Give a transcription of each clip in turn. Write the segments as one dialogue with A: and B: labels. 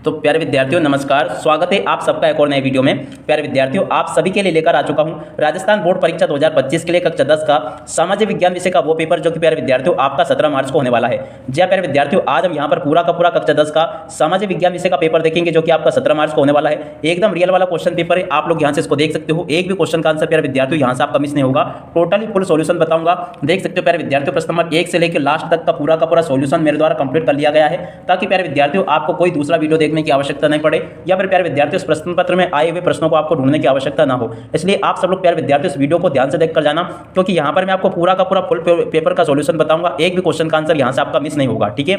A: तो प्यारे विद्यार्थियों नमस्कार, स्वागत है आप सबका एक और नए वीडियो में। प्यारे विद्यार्थियों, आप सभी के लिए लेकर आ चुका हूं राजस्थान बोर्ड परीक्षा 2025 के लिए कक्षा 10 का सामाजिक विज्ञान विषय का वो पेपर जो कि प्यारे विद्यार्थियों आपका 17 मार्च को होने वाला है। जी हां प्यारे विद्यार्थियों, आज हम यहां पर पूरा का पूरा कक्षा 10 का सामाजिक विज्ञान विषय का पेपर देखेंगे जो कि आपका 17 मार्च को होने वाला है। एकदम रियल वाला क्वेश्चन पेपर है, आप लोग यहां से इसको देख सकते हो। एक भी क्वेश्चन का आंसर प्यारे विद्यार्थियों यहां से आपका मिस नहीं होगा, टोटली फुल सॉल्यूशन बताऊंगा। देख सकते हो प्यारे विद्यार्थियों, प्रश्न नंबर 1 से लेकर लास्ट तक का पूरा सॉल्यूशन मेरे द्वारा कंप्लीट कर लिया गया है, ताकि प्यारे विद्यार्थियों आपको कोई दूसरा वीडियो देखने की आवश्यकता नहीं पड़े या फिर प्यारे विद्यार्थियों इस प्रश्न पत्र में आए हुए प्रश्नों को आपको ढूंढने की आवश्यकता ना हो। इसलिए आप सब लोग प्यारे विद्यार्थियों इस वीडियो को ध्यान से देखकर जाना, क्योंकि यहां पर मैं आपको पूरा का पूरा फुल पेपर का सॉल्यूशन बताऊंगा। एक भी क्वेश्चन का आंसर यहां से आपका मिस नहीं होगा, ठीक है।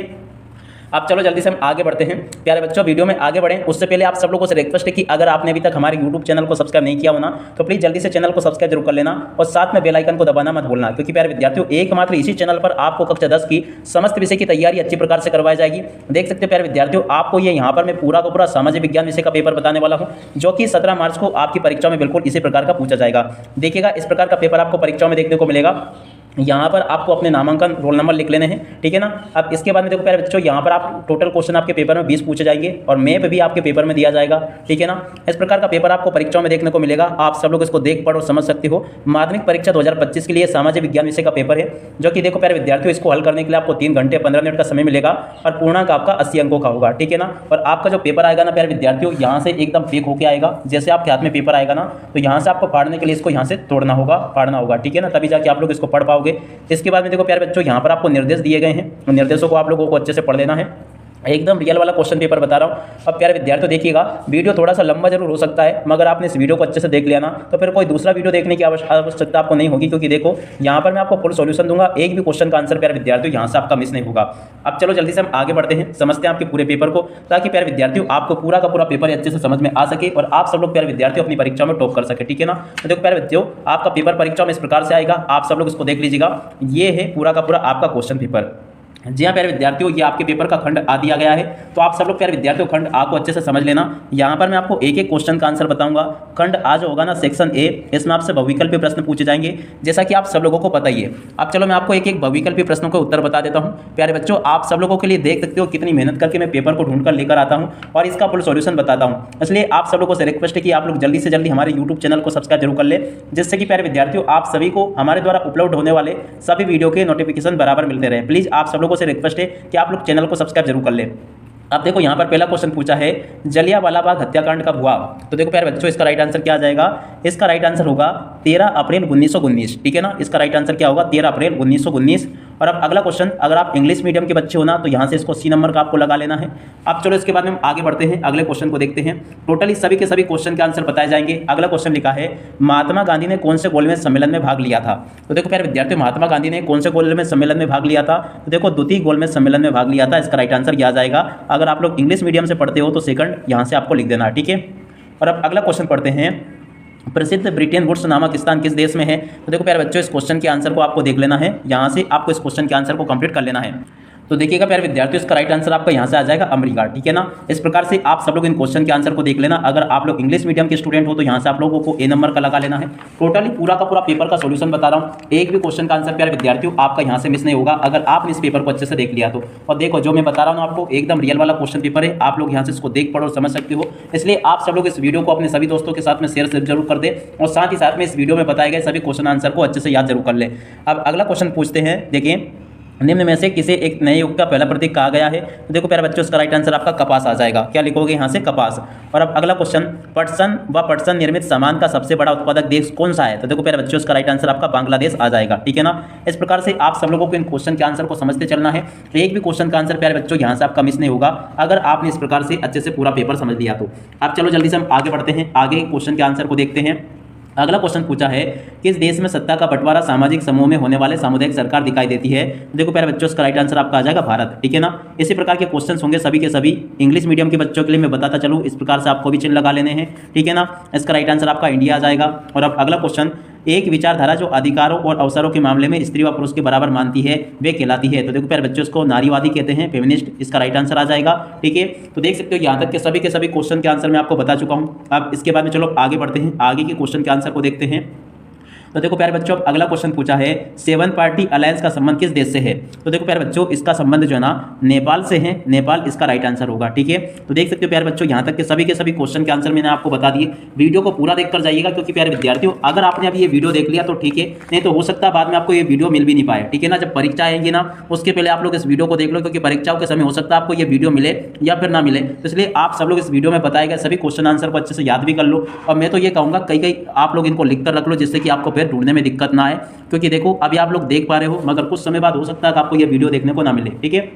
A: अब चलो जल्दी से हम आगे बढ़ते हैं। प्यारे बच्चों, वीडियो में आगे बढ़ें उससे पहले आप सब लोगों से रिक्वेस्ट है कि अगर आपने अभी तक हमारे YouTube चैनल को सब्सक्राइब नहीं किया हो ना, तो प्लीज जल्दी से चैनल को सब्सक्राइब जरूर कर लेना और साथ में बेल आइकन को दबाना मत भूलना, क्योंकि प्यारे विद्यार्थियों एकमात्र इसी चैनल पर आपको कक्षा 10 की समस्त विषय की तैयारी अच्छी प्रकार से करवाई जाएगी। देख सकते हैं प्यारे विद्यार्थियों, आपको ये यहाँ पर मैं पूरा का पूरा सामाजिक विज्ञान विषय का पेपर बताने वाला हूँ, जो कि 17 मार्च को आपकी परीक्षा में बिल्कुल इसी प्रकार का पूछा जाएगा। देखिएगा, इस प्रकार का पेपर आपको परीक्षा में देखने को मिलेगा। यहाँ पर आपको अपने नामांकन रोल नंबर लिख लेने हैं, ठीक है ना। अब इसके बाद में देखो प्यारे बच्चों, यहाँ पर आप टोटल क्वेश्चन आपके पेपर में 20 पूछे जाएंगे और मैप भी आपके पेपर में दिया जाएगा, ठीक है ना। इस प्रकार का पेपर आपको परीक्षाओं में देखने को मिलेगा। आप सब लोग इसको देख पढ़ और समझ सकते हो। माध्यमिक परीक्षा 2025 के लिए सामाजिक विज्ञान विषय का पेपर है, जो कि देखो प्यारे विद्यार्थियों इसको हल करने के लिए आपको 3 घंटे 15 मिनट का समय मिलेगा और पूर्णांक आपका 80 अंकों का होगा, ठीक है ना। और आपका जो पेपर आएगा ना प्यारे विद्यार्थियों, यहाँ से एकदम फेक होकर आएगा। जैसे आपके हाथ में पेपर आएगा ना, तो यहाँ से आपको फाड़ने के लिए इसको यहाँ से तोड़ना होगा, फाड़ना होगा, ठीक है ना, तभी जाके आप लोग इसको पढ़ पाओगे। इसके बाद देखो प्यारे बच्चों, यहाँ पर आपको निर्देश दिए गए हैं, निर्देशों को आप लोगों को अच्छे से पढ़ लेना है। एकदम रियल वाला क्वेश्चन पेपर बता रहा हूँ। अब प्यारे विद्यार्थियों देखिएगा, वीडियो थोड़ा सा लंबा जरूर हो सकता है, मगर आपने इस वीडियो को अच्छे से देख लिया ना, तो फिर कोई दूसरा वीडियो देखने की आवश्यकता आपको नहीं होगी, क्योंकि देखो यहाँ पर मैं आपको फुल सॉल्यूशन दूंगा। एक भी क्वेश्चन का आंसर प्यारे विद्यार्थियों यहाँ से आपका मिस नहीं होगा। अब चलो जल्दी से हम आगे बढ़ते हैं, समझते हैं आपके पूरे पेपर को, ताकि प्यारे विद्यार्थियों आपको पूरा का पूरा पेपर अच्छे से समझ में आ सके और आप सब लोग प्यारे विद्यार्थियों अपनी परीक्षा में टॉप कर सके, ठीक है ना। तो देखो प्यारे बच्चों, आपका पेपर परीक्षा में इस प्रकार से आएगा, आप सब लोग इसको देख लीजिएगा। ये है पूरा का पूरा आपका क्वेश्चन पेपर। जी हाँ प्यारे विद्यार्थियों, ये आपके पेपर का खंड आ दिया गया है, तो आप सब लोग प्यारे विद्यार्थियों खंड आ को अच्छे से समझ लेना। यहाँ पर मैं आपको एक एक क्वेश्चन का आंसर बताऊंगा। खंड आ जो होगा ना, सेक्शन ए, इसमें आपसे बहुविकल्पीय प्रश्न पूछे जाएंगे, जैसा कि आप सब लोगों को पता ही है। अब चलो मैं आपको एक एक बहुविकल्पीय प्रश्नों का उत्तर बता देता हूँ। प्यारे बच्चों, आप सब लोगों के लिए देख सकते हो कितनी मेहनत करके मैं पेपर को ढूंढ कर लेकर आता हूँ और इसका फुल सॉल्यूशन बताता हूँ। इसलिए आप सब लोगों से रिक्वेस्ट है कि आप लोग जल्दी से जल्दी हमारे यूट्यूब चैनल को सब्सक्राइब जरूर कर ले, जिससे कि प्यारे विद्यार्थियों आप सभी को हमारे द्वारा उपलब्ध होने वाले सभी वीडियो के नोटिफिकेशन बराबर मिलते रहे। प्लीज आप सब लोगों से रिक्वेस्ट है कि आप लोग चैनल को सब्सक्राइब जरूर कर ले। अब देखो यहाँ पर पहला क्वेश्चन पूछा है, जलियांवाला बाग हत्याकांड कब हुआ। तो देखो प्यारे बच्चों, इसका राइट आंसर क्या आ जाएगा। इसका राइट आंसर होगा 13 अप्रैल 1919, ठीक है ना। इसका राइट आंसर क्या होगा, 13 अप्रैल 1919। और अब अगला क्वेश्चन, अगर आप इंग्लिश मीडियम के बच्चे हो ना, तो यहाँ से इसको सी नंबर का आपको लगा लेना है। अब चलो इसके बाद में हम आगे बढ़ते हैं, अगले क्वेश्चन को देखते हैं। टोटली सभी के सभी क्वेश्चन के आंसर बताए जाएंगे। अगला क्वेश्चन लिखा है, महात्मा गांधी ने कौन से गोलमेज सम्मेलन में भाग लिया था। तो देखो प्यारे विद्यार्थियों, महात्मा गांधी ने कौन से गोलमेज सम्मेलन में भाग लिया था। तो देखो द्वितीय गोलमेज सम्मेलन में भाग लिया था। इसका राइट आंसर क्या आ जाएगा। अगर आप लोग इंग्लिश मीडियम से पढ़ते हो तो सेकंड यहाँ से आपको लिख देना, ठीक है। और अब अगला क्वेश्चन पढ़ते हैं, प्रसिद्ध ब्रिटेन वुड्स नामक स्थान किस देश में है। तो देखो प्यारे बच्चों, इस क्वेश्चन के आंसर को आपको देख लेना है, यहाँ से आपको इस क्वेश्चन के आंसर को कंप्लीट कर लेना है। तो देखिएगा प्यारे विद्यार्थियों, इसका राइट आंसर आपका यहाँ से आ जाएगा अमेरिका, ठीक है ना। इस प्रकार से आप सब लोग इन क्वेश्चन के आंसर को देख लेना। अगर आप लोग इंग्लिश मीडियम के स्टूडेंट हो तो यहाँ से आप लोगों को ए नंबर का लगा लेना है। टोटली पूरा का पूरा पेपर का सॉल्यूशन बता रहा हूँ, एक भी क्वेश्चन का आंसर प्यारे विद्यार्थियों आपका यहाँ से मिस नहीं होगा, अगर आपने इस पेपर को अच्छे से देख लिया तो। और देखो जो मैं बता रहा हूँ आपको, एकदम रियल वाला क्वेश्चन पेपर है, आप लोग यहाँ से इसको देख पढ़ो और समझ सकते हो। इसलिए आप सब लोग इस वीडियो को अपने सभी दोस्तों के साथ में शेयर जरूर कर दे और साथ ही साथ में इस वीडियो में बताए गए सभी क्वेश्चन आंसर को अच्छे से याद जरूर कर ले। अब अगला क्वेश्चन पूछते हैं, देखिए, निम्न में से किसे एक नए युग का पहला प्रतीक कहा गया है। तो देखो प्यारे बच्चों, इसका राइट आंसर आपका कपास आ जाएगा। क्या लिखोगे यहाँ से, कपास। और अब अगला क्वेश्चन, पटसन व पटसन निर्मित सामान का सबसे बड़ा उत्पादक देश कौन सा है। तो देखो प्यारे बच्चों, इसका राइट आंसर आपका बांग्लादेश आ जाएगा, ठीक है ना। इस प्रकार से आप सब लोगों को इन क्वेश्चन के आंसर को समझते चलना है। एक भी क्वेश्चन का आंसर प्यारे बच्चों यहाँ से आपका मिस नहीं होगा, अगर आपने इस प्रकार से अच्छे से पूरा पेपर समझ लिया तो। अब चलो जल्दी से हम आगे बढ़ते हैं, आगे क्वेश्चन के आंसर को देखते हैं। अगला क्वेश्चन पूछा है, किस देश में सत्ता का बंटवारा सामाजिक समूह में होने वाले सामुदायिक सरकार दिखाई देती है। देखो प्यारे बच्चों, इसका राइट आंसर आपका आ जाएगा भारत, ठीक है ना। इसी प्रकार के क्वेश्चंस होंगे सभी के सभी। इंग्लिश मीडियम के बच्चों के लिए मैं बताता चलूँ, इस प्रकार से आपको भी चिन्ह लगा लेने हैं, ठीक है ना। इसका राइट आंसर आपका इंडिया आ जाएगा। और अब अगला क्वेश्चन, एक विचारधारा जो अधिकारों और अवसरों के मामले में स्त्री व पुरुष के बराबर मानती है वे कहलाती है। तो देखो प्यारे बच्चों, इसको नारीवादी कहते हैं, फेमिनिस्ट। इसका राइट आंसर आ जाएगा, ठीक है। तो देख सकते हो यहाँ तक के सभी क्वेश्चन के आंसर मैं आपको बता चुका हूँ। अब इसके बाद में चलो आगे बढ़ते हैं, आगे के क्वेश्चन के आंसर को देखते हैं। तो देखो प्यारे बच्चों, अब अगला क्वेश्चन पूछा है, 7 पार्टी अलायंस का संबंध किस देश से है? तो देखो प्यारे बच्चों, इसका संबंध जो है ना नेपाल से है। नेपाल इसका राइट आंसर होगा। ठीक है, तो देख सकते हो प्यारे बच्चों, यहाँ तक के सभी क्वेश्चन के आंसर मैंने आपको बता दिए। वीडियो को पूरा देखकर जाइएगा, क्योंकि प्यारे विद्यार्थियों, अगर आपने अभी ये वीडियो देख लिया तो ठीक है, नहीं तो हो सकता है बाद में आपको ये वीडियो मिल भी नहीं पाए। ठीक है ना, जब परीक्षा आएगी ना, उसके पहले आप लोग इस वीडियो को देख लो, क्योंकि परीक्षाओं के समय हो सकता है आपको ये वीडियो मिले या फिर ना मिले। तो इसलिए आप सब लोग इस वीडियो में बताए गए सभी क्वेश्चन आंसर को अच्छे से याद भी कर लो। और मैं तो ये कहूँगा कई आप लोग इनको लिख कर रख लो, जिससे कि आपको फिर ढूंढने में दिक्कत ना आए। क्योंकि देखो अभी आप लोग देख पा रहे हो, मगर कुछ समय बाद हो सकता है कि आपको ये वीडियो देखने को ना मिले। ठीक है,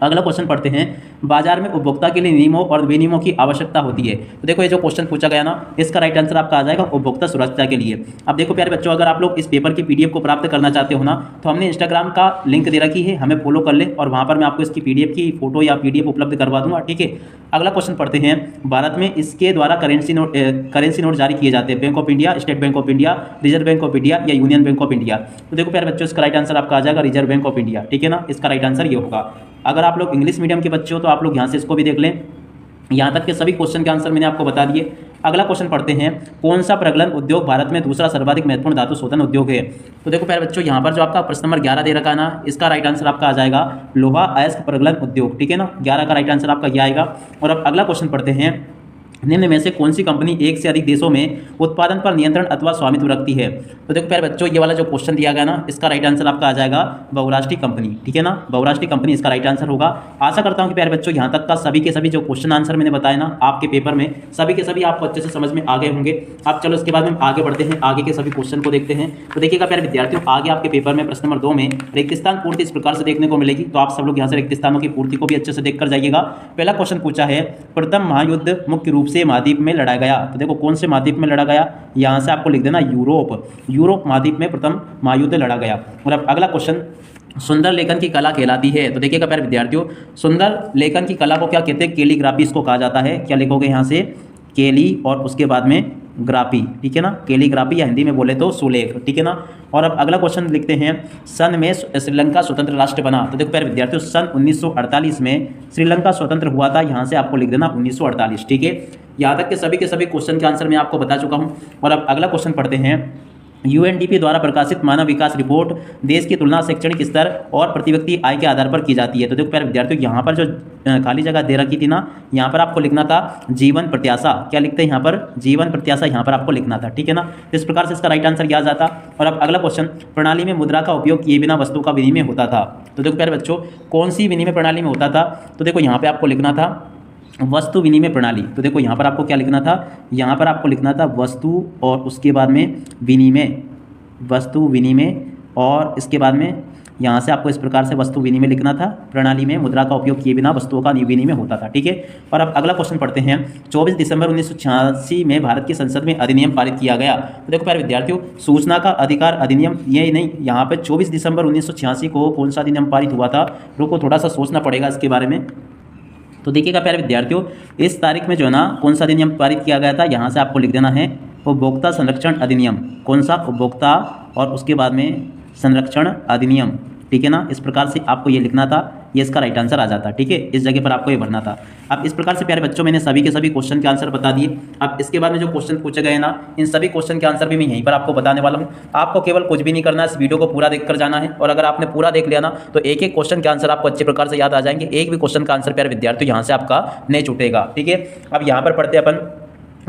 A: अगला क्वेश्चन पढ़ते हैं, बाजार में उपभोक्ता के लिए नियमों और विनियमों की आवश्यकता होती है। तो देखो ये जो क्वेश्चन पूछा गया ना, इसका राइट आंसर आपका आ जाएगा उपभोक्ता सुरक्षा के लिए। अब देखो प्यारे बच्चों, अगर आप लोग इस पेपर की पीडीएफ को प्राप्त करना चाहते हो ना, तो हमने इंस्टाग्राम का लिंक दे रखी है, हमें फॉलो कर ले और वहाँ पर मैं आपको इसकी पीडीएफ की फोटो या पीडीएफ उपलब्ध करवा दूंगा। ठीक है, अगला क्वेश्चन पढ़ते हैं, भारत में इसके द्वारा करेंसी नोट जारी किए जाते हैं, bank of India, state bank of India, reserve bank of India या यूनियन बैंक ऑफ इंडिया। तो देखो प्यारे बच्चों, इसका राइट आंसर आपका आ जाएगा रिजर्व बैंक ऑफ इंडिया। ठीक है ना, इसका राइट आंसर ये होगा। अगर आप लोग इंग्लिश मीडियम के बच्चे हो तो आप लोग यहाँ से इसको भी देख लें। यहाँ तक के सभी क्वेश्चन के आंसर मैंने आपको बता दिए। अगला क्वेश्चन पढ़ते हैं, कौन सा प्रगलन उद्योग भारत में दूसरा सर्वाधिक महत्वपूर्ण धातु शोधन उद्योग है? तो देखो प्यारे बच्चों, यहाँ पर जो आपका प्रश्न नंबर 11 दे रखा है ना, इसका राइट आंसर आपका आ जाएगा लोहा अयस्क प्रगलन उद्योग। ठीक है ना, 11 का राइट आंसर आपका ये आएगा। और अब अगला क्वेश्चन पढ़ते हैं, निम्न में से कौन सी कंपनी एक से अधिक देशों में उत्पादन पर नियंत्रण अथवा स्वामित्व रखती है? तो देखो प्यारे बच्चों, ये वाला जो क्वेश्चन दिया गया ना, इसका राइट आंसर आपका आ जाएगा बहुराष्ट्रीय कंपनी। ठीक है ना, बहुराष्ट्रीय कंपनी इसका राइट आंसर होगा। आशा करता हूं कि प्यारे बच्चों, यहाँ तक का सभी के सभी जो क्वेश्चन आंसर मैंने बताया ना आपके पेपर में, सभी के सभी आपको अच्छे से समझ में आ गए होंगे। अब चलो इसके बाद में आगे बढ़ते हैं, आगे के सभी क्वेश्चन को देखते हैं। तो देखिएगा प्यारे विद्यार्थियों, आगे आपके पेपर में प्रश्न नंबर 2 में रेगिस्तान पूर्ति इस प्रकार से देखने को मिलेगी। तो आप सब लोग यहाँ से रेगिस्तानों की पूर्ति को भी अच्छे से देख कर जाइएगा। पहला क्वेश्चन पूछा है, प्रथम महायुद्ध मुख्य रूप से महाद्वीप में लड़ा गया। तो देखो कौन से महाद्वीप में लड़ा गया, यहां से आपको लिख देना यूरोप महाद्वीप में प्रथम महायुद्ध लड़ा गया। और अब अगला क्वेश्चन, सुंदर लेखन की कला कहलाती है। तो देखिएगा प्यारे विद्यार्थियों, सुंदर लेखन की कला को क्या कहते हैं? कैलीग्राफी इसको कहा जाता है। क्या लिखोगे यहाँ से? केली और उसके बाद में ग्राफी। ठीक है ना, कैलीग्राफी या हिंदी में बोले तो सुलेख। ठीक है ना। और अब अगला क्वेश्चन लिखते हैं, सन में श्रीलंका स्वतंत्र राष्ट्र बना। तो देखो प्यारे विद्यार्थियों, सन 1948 में श्रीलंका स्वतंत्र हुआ था। यहाँ से आपको लिख देना 1948। ठीक है, यहाँ तक के सभी क्वेश्चन के आंसर मैं आपको बता चुका हूँ। और अब अगला क्वेश्चन पढ़ते हैं, यूएनडीपी द्वारा प्रकाशित मानव विकास रिपोर्ट देश की तुलना शैक्षणिक स्तर और प्रति व्यक्ति आय के आधार पर की जाती है। तो देखो प्यारे विद्यार्थियों, यहाँ पर जो खाली जगह दे रखी थी ना, यहाँ पर आपको लिखना था जीवन प्रत्याशा। क्या लिखते हैं यहाँ पर? जीवन प्रत्याशा यहाँ पर आपको लिखना था। ठीक है ना, इस प्रकार से इसका राइट आंसर किया जाता। और अब अगला क्वेश्चन, प्रणाली में मुद्रा का उपयोग किए बिना वस्तु का विनिमय होता था। तो देखो प्यारे बच्चों, कौन सी विनिमय प्रणाली में होता था? तो देखो यहाँ पर आपको लिखना था वस्तु विनिमय प्रणाली। तो देखो यहाँ पर आपको क्या लिखना था? यहाँ पर आपको लिखना था वस्तु और उसके बाद में विनिमय, वस्तु विनिमय, और इसके बाद में यहाँ से आपको इस प्रकार से वस्तु विनिमय लिखना था। प्रणाली में मुद्रा का उपयोग किए बिना वस्तुओं का विनिमय होता था। ठीक है। और अब अगला क्वेश्चन पढ़ते हैं, 24 दिसंबर 1986 में भारत की संसद में अधिनियम पारित किया गया। तो देखो प्यारे विद्यार्थियों, सूचना का अधिकार अधिनियम, ये नहीं, यहाँ पे 24 दिसंबर 1986 को कौन सा अधिनियम पारित हुआ था? रुको, थोड़ा सा सोचना पड़ेगा इसके बारे में। तो देखिएगा प्यारे विद्यार्थियों, इस तारीख में जो है ना कौन सा अधिनियम पारित किया गया था, यहाँ से आपको लिख देना है उपभोक्ता संरक्षण अधिनियम। कौन सा? उपभोक्ता और उसके बाद में संरक्षण अधिनियम। ठीक है ना, इस प्रकार से आपको ये लिखना था, ये इसका राइट आंसर आ जाता। ठीक है, इस जगह पर आपको ये भरना था। अब इस प्रकार से प्यारे बच्चों, मैंने सभी के सभी क्वेश्चन के आंसर बता दिए। अब इसके बाद में जो क्वेश्चन पूछे गए ना, इन सभी क्वेश्चन के आंसर भी मैं यहीं पर आपको बताने वाला हूँ। आपको केवल कुछ भी नहीं करना है, इस वीडियो को पूरा देखकर जाना है। और अगर आपने पूरा देख लिया ना, तो एक एक क्वेश्चन के आंसर आपको अच्छे प्रकार से याद आ जाएंगे। एक भी क्वेश्चन का आंसर प्यारे विद्यार्थी यहाँ से आपका नहीं छूटेगा। ठीक है, अब यहाँ पर पढ़ते अपन,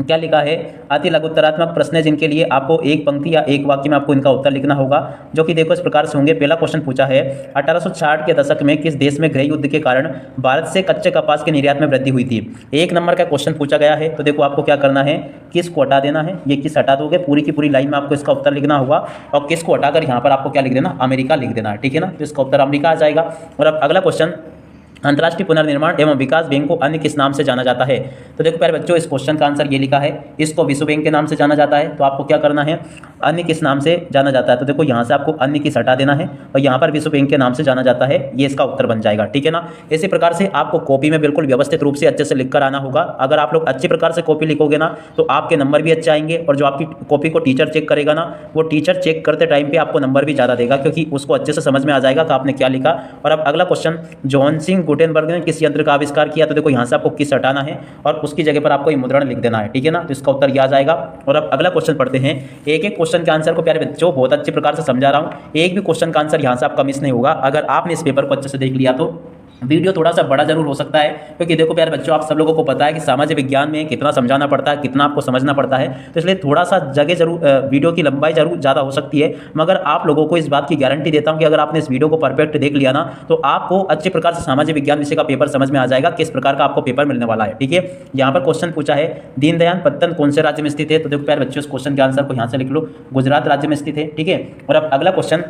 A: क्या लिखा है? अति लघुत्तरात्मक प्रश्न है जिनके लिए आपको एक पंक्ति या एक वाक्य में आपको इनका उत्तर लिखना होगा, जो कि देखो इस प्रकार से होंगे। पहला क्वेश्चन पूछा है, 1860 के दशक में किस देश में गृह युद्ध के कारण भारत से कच्चे कपास के निर्यात में वृद्धि हुई थी? 1 नंबर का क्वेश्चन पूछा गया है। तो देखो आपको क्या करना है, किस को हटा देना है, ये किस हटा दोगे, पूरी की पूरी लाइन में आपको इसका उत्तर लिखना होगा। और किस को हटाकर यहाँ पर आपको क्या लिख देना? अमेरिका लिख देना है। ठीक है ना, तो इसका उत्तर अमेरिका आ जाएगा। और अब अगला क्वेश्चन, अंतर्राष्ट्रीय पुनर्निर्माण एवं विकास बैंक को अन्य किस नाम से जाना जाता है? तो देखो प्यारे बच्चों, इस क्वेश्चन का आंसर ये लिखा है, इसको विश्व बैंक के नाम से जाना जाता है। तो आपको क्या करना है, अन्य किस नाम से जाना जाता है? तो देखो यहाँ से आपको अन्य किस हटा देना है और यहाँ पर विश्व बैंक के नाम से जाना जाता है, ये इसका उत्तर बन जाएगा। ठीक है ना, इसी प्रकार से आपको कॉपी में बिल्कुल व्यवस्थित रूप से अच्छे से लिख कर आना होगा। अगर आप लोग अच्छी प्रकार से कॉपी लिखोगे ना, तो आपके नंबर भी अच्छे आएंगे। और जो आपकी कॉपी को टीचर चेक करेगा ना, वो टीचर चेक करते टाइम पे आपको नंबर भी ज़्यादा देगा, क्योंकि उसको अच्छे से समझ में आ जाएगा कि आपने क्या लिखा। और अब अगला क्वेश्चन, जॉन सिंह गुटेनबर्ग ने किस यंत्र का आविष्कार किया? तो देखो यहाँ से आपको किस हटाना है और उसकी जगह पर आपको ये मुद्रण लिख देना है, ठीक है ना। तो इसका उत्तर यह आ जाएगा। और अब अगला क्वेश्चन पढ़ते हैं। एक एक क्वेश्चन के आंसर को प्यारे बच्चों बहुत अच्छे प्रकार से समझा रहा हूँ, एक भी क्वेश्चन का आंसर यहाँ से आपका मिस नहीं होगा। अगर आपने इस पेपर को अच्छे से देख लिया तो वीडियो थोड़ा सा बड़ा जरूर हो सकता है, क्योंकि देखो प्यारे बच्चों आप सब लोगों को पता है कि सामाजिक विज्ञान में कितना समझाना पड़ता है, कितना आपको समझना पड़ता है, तो इसलिए थोड़ा सा जगह जरूर वीडियो की लंबाई जरूर ज़्यादा हो सकती है। मगर आप लोगों को इस बात की गारंटी देता हूं कि अगर आपने इस वीडियो को परफेक्ट देख लिया ना तो आपको अच्छे प्रकार से सामाजिक विज्ञान विषय का पेपर समझ में आ जाएगा, किस प्रकार का आपको पेपर मिलने वाला है, ठीक है। यहाँ पर क्वेश्चन पूछा है दीनदयाल पत्तन कौन से राज्य में स्थित है? तो देखो प्यारे बच्चों इस क्वेश्चन के आंसर को यहाँ से लिख लो, गुजरात राज्य में स्थित है, ठीक है। और अब अगला क्वेश्चन,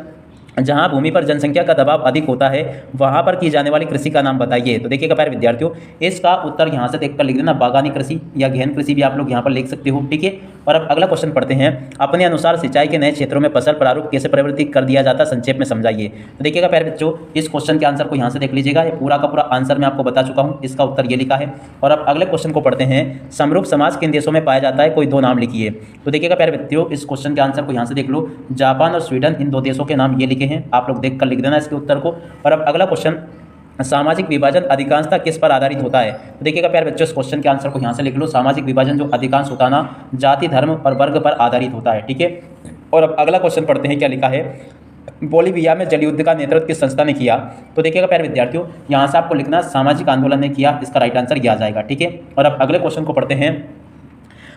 A: जहां भूमि पर जनसंख्या का दबाव अधिक होता है वहां पर की जाने वाली कृषि का नाम बताइए। तो देखिएगा प्यारे विद्यार्थियों इसका उत्तर यहां से देखकर लिख देना, बागानी कृषि या गहन कृषि भी आप लोग यहां पर लिख सकते हो, ठीक है। और अब अगला क्वेश्चन पढ़ते हैं। अपने अनुसार सिंचाई के नए क्षेत्रों में फसल प्रारूप कैसे परिवर्तित कर दिया जाता है, संक्षेप में समझाइए। तो देखिएगा प्यारे बच्चों इस क्वेश्चन के आंसर को यहां से देख लीजिएगा, ये पूरा का पूरा आंसर मैं आपको बता चुका हूं, इसका उत्तर ये लिखा है। और अब अगले क्वेश्चन को पढ़ते हैं। समरूप समाज किन देशों में पाया जाता है, कोई दो नाम लिखिए। तो देखिएगा प्यारे बच्चों इस क्वेश्चन के आंसर को यहां से देख लो, जापान और स्वीडन, इन दो देशों के नाम ये लिखे हैं, आप लोग देखकर लिख देना इसके उत्तर को। और अब अगला क्वेश्चन, सामाजिक विभाजन अधिकांशतः किस पर आधारित होता है? तो देखिएगा प्यारे बच्चों इस क्वेश्चन के आंसर को यहाँ से लिख लो, सामाजिक विभाजन जो अधिकांश होता है ना जाति धर्म और वर्ग पर आधारित होता है, ठीक है। और अब अगला क्वेश्चन पढ़ते हैं, क्या लिखा है? बोलीविया में जल युद्ध का नेतृत्व किस संस्था ने किया? तो देखिएगा प्यारे विद्यार्थियों यहाँ से आपको लिखना सामाजिक आंदोलन ने किया, इसका राइट आंसर यह आ जाएगा, ठीक है। और अब अगले क्वेश्चन को पढ़ते हैं।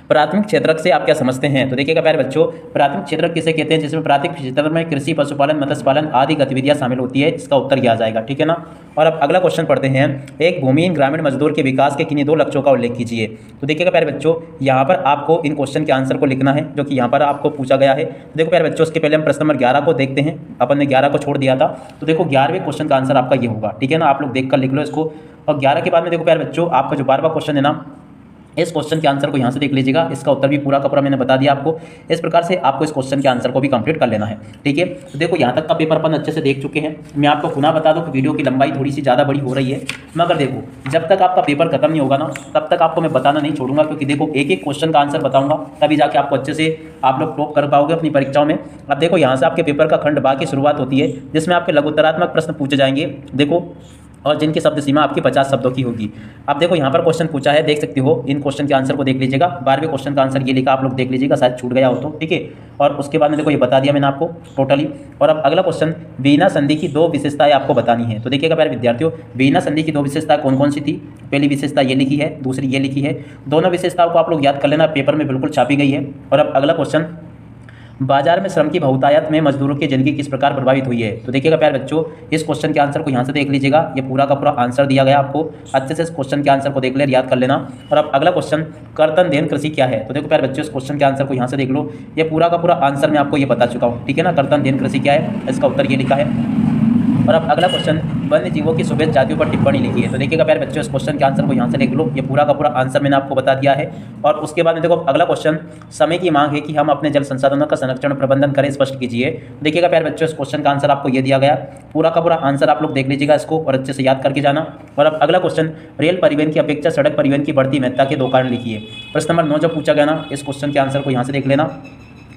A: प्राथमिक क्षेत्रक से आप क्या समझते हैं? तो देखिएगा प्यारे बच्चों प्राथमिक क्षेत्रक किसे कहते हैं? जिसमें प्राथमिक क्षेत्र में कृषि पशुपालन मत्स्य पालन आदि गतिविधियां शामिल होती है, इसका उत्तर यह आ जाएगा, ठीक है ना। और अब अगला क्वेश्चन पढ़ते हैं। एक भूमिहीन ग्रामीण मजदूर के विकास के किन्हीं दो लक्ष्यों का उल्लेख कीजिए। तो देखिएगा प्यारे बच्चों यहाँ पर आपको इन क्वेश्चन के आंसर को लिखना है जो कि यहाँ पर आपको पूछा गया है। तो देखो प्यारे बच्चों उसके पहले हम प्रश्न नंबर 11 को देखते हैं, अपन ने 11 को छोड़ दिया था, तो देखो 11वें क्वेश्चन का आंसर आपका ये होगा, ठीक है ना। आप लोग देखकर लिख लो इसको। और 11 के बाद में देखो प्यारे बच्चों आपका जो 12वां क्वेश्चन है ना, इस क्वेश्चन के आंसर को यहाँ से देख लीजिएगा, इसका उत्तर भी पूरा का पूरा मैंने बता दिया आपको। इस प्रकार से आपको इस क्वेश्चन के आंसर को भी कंप्लीट कर लेना है, ठीक है। तो देखो यहाँ तक का पेपर अपन अच्छे से देख चुके हैं। मैं आपको पुनः बता दूं कि वीडियो की लंबाई थोड़ी सी ज़्यादा बड़ी हो रही है, मगर देखो जब तक आपका पेपर खत्म नहीं होगा ना तब तक आपको मैं बताना नहीं छोड़ूंगा, क्योंकि देखो एक एक क्वेश्चन का आंसर बताऊंगा तभी जाके आपको अच्छे से आप लोग टॉप कर पाओगे अपनी परीक्षाओं में। अब देखो यहाँ से आपके पेपर का खंड बा की शुरुआत होती है, जिसमें आपके लघुत्तरात्मक प्रश्न पूछे जाएंगे, देखो, और जिनकी शब्द सीमा आपकी 50 शब्दों की होगी। अब देखो यहाँ पर क्वेश्चन पूछा है, देख सकते हो, इन क्वेश्चन के आंसर को देख लीजिएगा। 12वें क्वेश्चन का आंसर ये लिखा, आप लोग देख लीजिएगा, शायद छूट गया हो तो, ठीक है। और उसके बाद में देखो ये बता दिया मैंने आपको टोटली। और अब अगला क्वेश्चन, वीना संधि की दो विशेषताएं आपको बतानी है। तो देखिएगा प्यारे विद्यार्थियों वीना संधि की दो विशेषताएं कौन कौन सी थी? पहली विशेषता ये लिखी है, दूसरी ये लिखी है, दोनों विशेषताओं को आप लोग याद कर लेना, पेपर में बिल्कुल छापी गई है। और अब अगला क्वेश्चन, बाजार में श्रम की बहुतायत में मजदूरों की जिंदगी किस प्रकार प्रभावित हुई है? तो देखिएगा प्यारे बच्चों इस क्वेश्चन के आंसर को यहाँ से देख लीजिएगा, ये पूरा का पूरा आंसर दिया गया आपको, अच्छे से इस क्वेश्चन के आंसर को देख ले, याद कर लेना। और अब अगला क्वेश्चन, कर्तन देन कृषि क्या है? तो देखो प्यारे बच्चों इस क्वेश्चन के आंसर को यहाँ से देख लो, ये पूरा का पूरा आंसर मैं आपको ये बता चुका हूँ, ठीक है ना। कर्तन देन कृषि क्या है, इसका उत्तर ये लिखा है। और अब अगला क्वेश्चन, वन्य जीवों की सुभेद जातियों पर टिप्पणी लिखी है। तो देखिएगा प्यारे बच्चों इस क्वेश्चन के आंसर को यहाँ से देख लो, ये पूरा का पूरा आंसर मैंने आपको बता दिया है। और उसके बाद में देखो अगला क्वेश्चन, समय की मांग है कि हम अपने जल संसाधनों का संरक्षण प्रबंधन करें, स्पष्ट कीजिए। देखिएगा प्यारे बच्चों इस क्वेश्चन का आंसर आपको ये दिया गया, पूरा का पूरा आंसर आप लोग देख लीजिएगा इसको और अच्छे से याद करके जाना। और अब अगला क्वेश्चन, रेल परिवहन की अपेक्षा सड़क परिवहन की बढ़ती महत्ता के दो कारण लिखिए। प्रश्न नंबर 9 जब पूछा गया ना, इस क्वेश्चन के आंसर को यहाँ से देख लेना,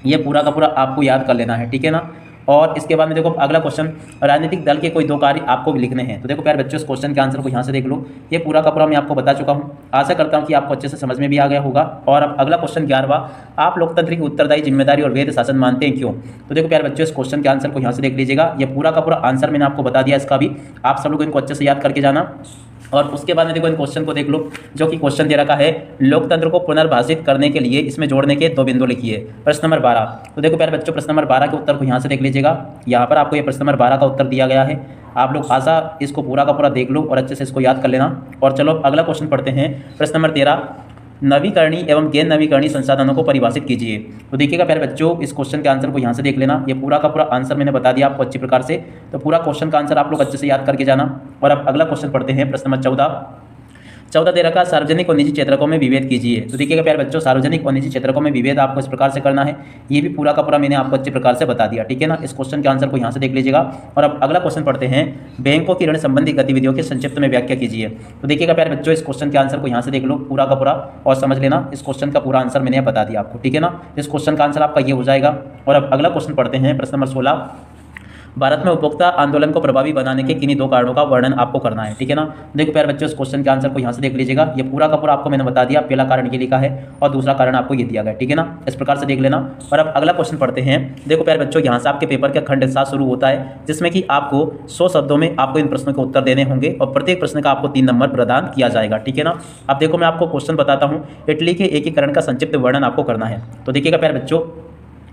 A: ये पूरा का पूरा आपको याद कर लेना है, ठीक है ना। और इसके बाद में देखो अगला क्वेश्चन, राजनीतिक दल के कोई दो कार्य आपको भी लिखने हैं। तो देखो प्यारे बच्चों इस क्वेश्चन के आंसर को यहाँ से देख लो, ये पूरा का पूरा मैं आपको बता चुका हूँ। आशा करता हूँ कि आपको अच्छे से समझ में भी आ गया होगा। और अब अगला क्वेश्चन 11वां, आप लोकतंत्र की उत्तरदायी जिम्मेदारी और वैध शासन मानते हैं, क्यों? तो देखो प्यारे बच्चों इस क्वेश्चन के आंसर को यहाँ से देख लीजिएगा, ये पूरा का पूरा आंसर मैंने आपको बता दिया, इसका भी आप सब लोग इनको अच्छे से याद करके जाना। और उसके बाद में देखो इन क्वेश्चन को देख लो, जो कि क्वेश्चन दे रखा है, लोकतंत्र को पुनर्भाषित करने के लिए इसमें जोड़ने के दो बिंदु लिखिए। प्रश्न नंबर 12, तो देखो प्यारे बच्चों प्रश्न नंबर 12 के उत्तर को यहाँ से देख लीजिएगा, यहाँ पर आपको ये प्रश्न नंबर 12 का उत्तर दिया गया है। आप लोग आशा इसको पूरा का पूरा देख लो और अच्छे से इसको याद कर लेना। और चलो अगला क्वेश्चन पढ़ते हैं, प्रश्न नंबर 13, नवीकरणीय एवं गैर नवीकरणीय संसाधनों को परिभाषित कीजिए। तो देखिएगा प्यारे बच्चों इस क्वेश्चन के आंसर को यहाँ से देख लेना, ये पूरा का पूरा आंसर मैंने बता दिया आपको अच्छी प्रकार से, तो पूरा क्वेश्चन का आंसर आप लोग अच्छे से याद करके जाना। और अब अगला क्वेश्चन पढ़ते हैं, प्रश्न नंबर 14 दे रखा, सार्वजनिक और निजी क्षेत्रकों में विभेद कीजिए। तो देखिएगा प्यारे बच्चों सार्वजनिक और निजी क्षेत्रकों में विभेद आपको इस प्रकार से करना है, ये भी पूरा का पूरा मैंने आपको अच्छे प्रकार से बता दिया, ठीक है ना। इस क्वेश्चन के आंसर को यहाँ से देख लीजिएगा। और अब अगला क्वेश्चन पढ़ते हैं, बैंकों की ऋण संबंधी गतिविधियों के संक्षिप्त में व्याख्या कीजिए। तो देखिएगा प्यारे बच्चों इस क्वेश्चन के आंसर को यहाँ से देख लो पूरा का पूरा और समझ लेना, इस क्वेश्चन का पूरा आंसर मैंने बता दिया आपको, ठीक है ना। इस क्वेश्चन का आंसर आपका ये हो जाएगा। और अब अगला क्वेश्चन पढ़ते हैं, प्रश्न नंबर 16, भारत में उपभोक्ता आंदोलन को प्रभावी बनाने के किन्हीं 2 कारणों का वर्णन आपको करना है, ठीक है ना। देखो प्यारे बच्चों, इस क्वेश्चन के आंसर को यहाँ से देख लीजिएगा। ये पूरा का पूरा आपको मैंने बता दिया, पहला कारण ये लिखा है और दूसरा कारण आपको ये दिया गया, ठीक है ना। इस प्रकार से देख लेना। और अब अगला क्वेश्चन पढ़ते हैं। देखो प्यारे बच्चों, यहाँ से आपके पेपर का खंड 7 शुरू होता है, जिसमें कि आपको 100 शब्दों में आपको इन प्रश्नों के उत्तर देने होंगे और प्रत्येक प्रश्न का आपको 3 नंबर प्रदान किया जाएगा, ठीक है ना। अब देखो मैं आपको क्वेश्चन बताता हूँ। इटली के एकीकरण का संक्षिप्त वर्णन आपको करना है। तो देखिएगा प्यारे बच्चों,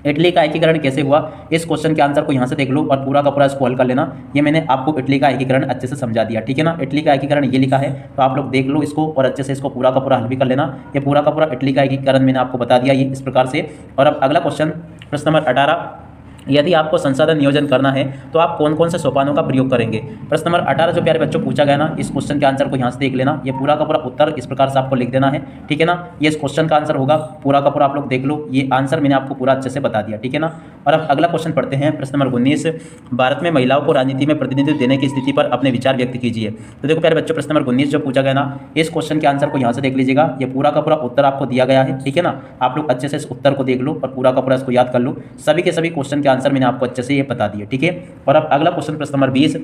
A: इटली का एकीकरण कैसे हुआ, इस क्वेश्चन के आंसर को यहाँ से देख लो और पूरा का पूरा इसको हल कर लेना। ये मैंने आपको इटली का एकीकरण अच्छे से समझा दिया, ठीक है ना। इटली का एकीकरण ये लिखा है, तो आप लोग देख लो इसको और अच्छे से इसको पूरा का पूरा हल भी कर लेना। ये पूरा का पूरा इटली का एकीकरण मैंने आपको बता दिया, ये इस प्रकार से। और अब अगला क्वेश्चन, प्रश्न नंबर 18, यदि आपको संसाधन नियोजन करना है तो आप कौन कौन से सोपानों का प्रयोग करेंगे। प्रश्न नंबर 18 जो प्यारे बच्चों पूछा गया ना, इस क्वेश्चन के आंसर को यहाँ से देख लेना। ये पूरा का पूरा उत्तर इस प्रकार से आपको लिख देना है, ठीक है ना। ये इस क्वेश्चन का आंसर होगा, पूरा का पूरा आप लोग देख लो। ये आंसर मैंने आपको पूरा अच्छे से बता दिया, ठीक है ना। और अब अगला क्वेश्चन पढ़ते हैं। प्रश्न नंबर 19, भारत में महिलाओं को राजनीति में प्रतिनिधित्व देने की स्थिति पर अपने विचार व्यक्त कीजिए। तो देखो प्यारे बच्चों, प्रश्न नंबर 19 जो पूछा गया ना, इस क्वेश्चन के आंसर को यहाँ से देख लीजिएगा। ये पूरा का पूरा उत्तर आपको दिया गया है, ठीक है ना। आप लोग अच्छे से इस उत्तर को देख लो और पूरा का पूरा इसको याद कर लो। सभी के सभी क्वेश्चन के आंसर मैंने आपको अच्छे से ये बता दिए, ठीक है। और अब अगला क्वेश्चन, प्रश्न नंबर 20,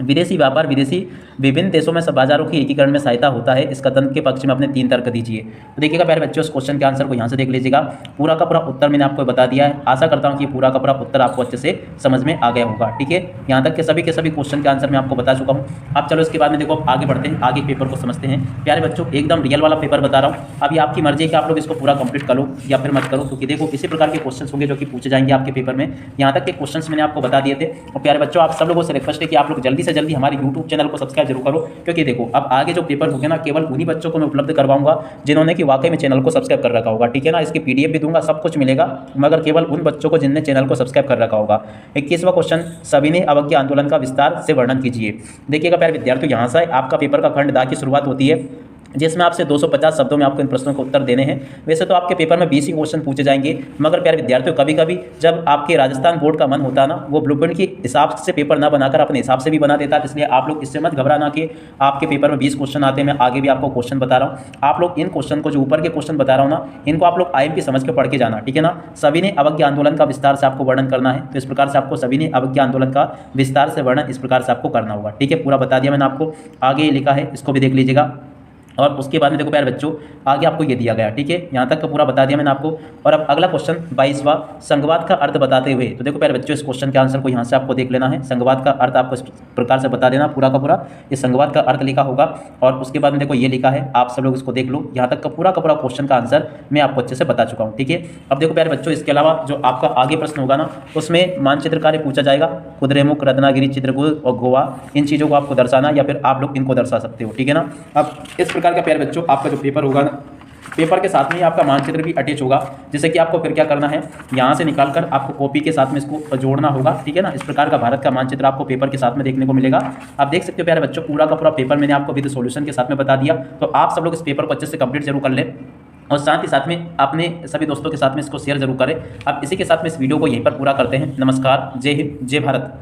A: विदेशी व्यापार विभिन्न देशों में सब बाजारों के एकीकरण में सहायता होता है, इस कथन के पक्ष में अपने 3 तर्क दीजिए। तो देखिएगा प्यारे बच्चों, इस क्वेश्चन के आंसर को यहाँ से देख लीजिएगा। पूरा का पूरा उत्तर मैंने आपको बता दिया है। आशा करता हूँ कि पूरा का पूरा उत्तर आपको अच्छे से समझ में आ गया होगा, ठीक है। यहाँ तक के सभी क्वेश्चन के आंसर मैं आपको बता चुका हूँ। अब चलो इसके बाद में देखो आगे बढ़ते हैं, आगे पेपर को समझते हैं। प्यारे बच्चों, एकदम रियल वाला पेपर बता रहा हूँ। अभी आपकी मर्जी है कि आप लोग इसको पूरा कंप्लीट करो या फिर मत करो, क्योंकि देखो इसी प्रकार के क्वेश्चन होंगे जो कि पूछे जाएंगे आपके पेपर में। यहाँ तक के क्वेश्चन मैंने आपको बता दिए थे। और प्यारे बच्चों, आप सब लोगों से रिक्वेस्ट है कि आप लोग जल्दी से जल्दी हमारे यूट्यूब चैनल को सब्सक्राइब जरूर करो, क्योंकि देखो अब आगे जो पेपर होंगे ना, केवल उन्हीं बच्चों को मैं उपलब्ध करवाऊंगा जिन्होंने कि वाकई में चैनल को सब्सक्राइब कर रखा होगा, ठीक है ना। इसकी पीडीएफ भी दूंगा, सब कुछ मिलेगा, मगर केवल उन बच्चों को जिनने चैनल को सब्सक्राइब कर रखा होगा। 21वां क्वेश्चन, सविनय अवज्ञा आंदोलन का विस्तार से वर्णन कीजिए। देखिएगा प्यारे विद्यार्थियों, यहाँ से आपका पेपर का खंड दा की शुरुआत होती है, जिसमें आपसे 250 शब्दों में आपको इन प्रश्नों को उत्तर देने हैं। वैसे तो आपके पेपर में 20 ही क्वेश्चन पूछे जाएंगे, मगर प्यारे विद्यार्थियों कभी कभी जब आपके राजस्थान बोर्ड का मन होता है ना, वो ब्लूप्रिंट के हिसाब से पेपर ना बनाकर अपने हिसाब से भी बना देता है। इसलिए आप लोग इससे मत घबराना कि आपके पेपर में 20 क्वेश्चन आते हैं। मैं आगे भी आपको क्वेश्चन बता रहा हूँ, आप लोग इन क्वेश्चन को, जो ऊपर के क्वेश्चन बता रहा हूँ ना, इनको आप लोग IMP समझ के पढ़ के जाना, ठीक है ना। सविनय अवज्ञा आंदोलन का विस्तार से आपको वर्णन करना है, तो इस प्रकार से आपको सविनय अवज्ञा आंदोलन का विस्तार से वर्णन इस प्रकार से आपको करना होगा, ठीक है। पूरा बता दिया मैंने आपको, आगे लिखा है, इसको भी देख लीजिएगा। और उसके बाद में देखो प्यारे बच्चों, आगे आपको ये दिया गया, ठीक है। यहाँ तक का पूरा बता दिया मैंने आपको। और अब अगला क्वेश्चन 22वां, संघवाद का अर्थ बताते हुए। तो देखो प्यारे बच्चों, इस क्वेश्चन के आंसर को यहाँ से आपको देख लेना है। संघवाद का अर्थ आपको इस प्रकार से बता देना, पूरा का पूरा ये संघवाद का अर्थ लिखा होगा। और उसके बाद में देखो ये लिखा है, आप सब लोग इसको देख लो। यहाँ तक का पूरा क्वेश्चन का आंसर मैं आपको अच्छे से बता चुका हूँ, ठीक है। अब देखो प्यारे बच्चों, इसके अलावा जो आपका आगे प्रश्न होगा ना, उसमें मानचित्र कार्य पूछा जाएगा। कुद्रेमुख, रत्नागिरी, चित्रकूट और गोवा, इन चीज़ों को आपको दर्शाना, या फिर आप लोग इनको दर्शा सकते हो, ठीक है ना। अब इस प्रकार का प्यारे बच्चों आपका जो पेपर होगा ना, पेपर के साथ में ही आपका मानचित्र भी अटैच होगा, जिससे कि आपको फिर क्या करना है, यहाँ से निकालकर आपको कॉपी के साथ में इसको जोड़ना होगा, ठीक है ना। इस प्रकार का भारत का मानचित्र आपको पेपर के साथ में देखने को मिलेगा। आप देख सकते हो प्यारे बच्चों, पूरा का पूरा पेपर मैंने आपको विद सॉल्यूशन के साथ में बता दिया। तो आप सब लोग इस पेपर को अच्छे से कंप्लीट जरूर कर लें और साथ ही साथ में अपने सभी दोस्तों के साथ में इसको शेयर जरूर करें। अब इसी के साथ में इस वीडियो को यहीं पर पूरा करते हैं। नमस्कार, जय हिंद, जय भारत।